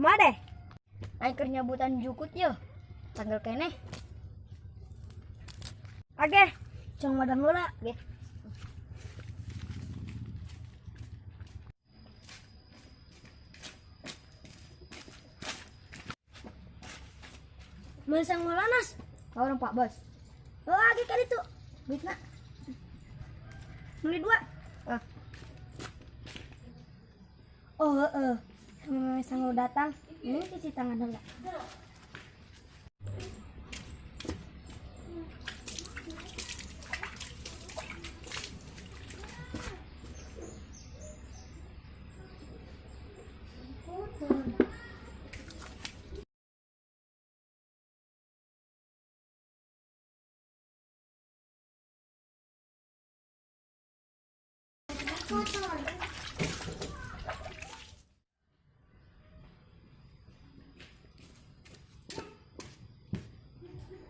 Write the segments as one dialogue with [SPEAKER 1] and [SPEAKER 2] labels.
[SPEAKER 1] Kumaha deh? Aing keur nyabutan jukut yeuh. Tanggal keneh. Ageh, cong madang heula ge. Meusang molanas. Orang Pak Bos. Oh, age ka ditu. Duitna. Beli 2. Oh, heeh. Sang datang. Ini cuci tangan heula.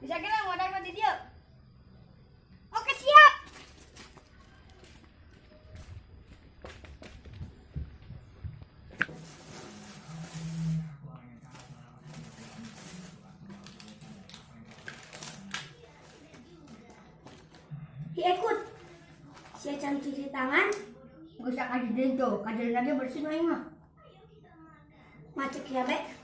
[SPEAKER 1] Bisa kira modal di dia. Oke, siap. Ikut. Sia can cuci tangan. Gak usah kajian tuh, kajian aja bersih main mah. Macet ya, Bek.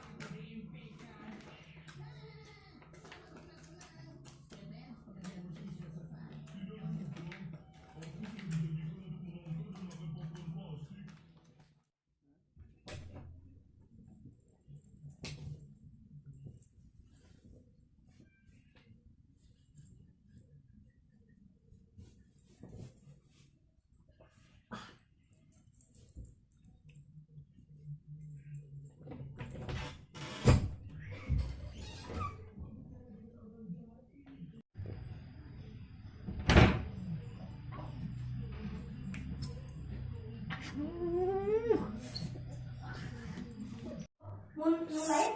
[SPEAKER 1] Mulai.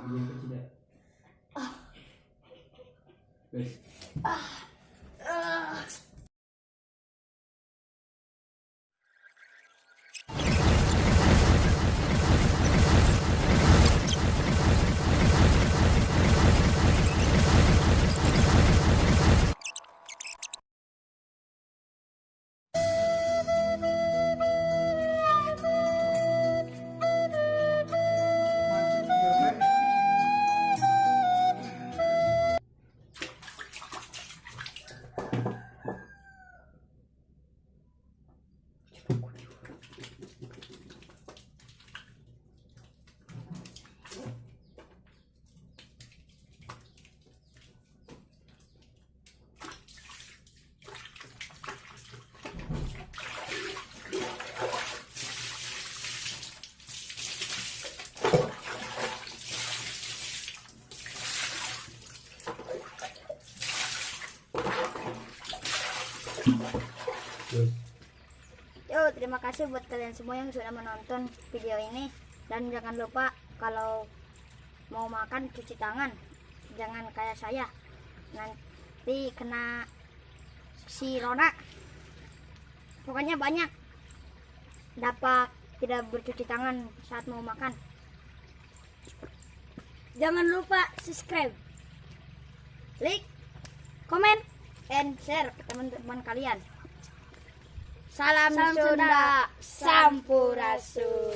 [SPEAKER 2] Belum tidak. Guys.
[SPEAKER 1] Yo, terima kasih buat kalian semua yang sudah menonton video ini. Dan jangan lupa kalau mau makan cuci tangan. Jangan kayak saya, nanti kena si Rona. Pokoknya banyak dapat tidak bercuci tangan saat mau makan. Jangan lupa subscribe, like, comment, and share ke teman-teman kalian. Salam Sunda, Sampurasun.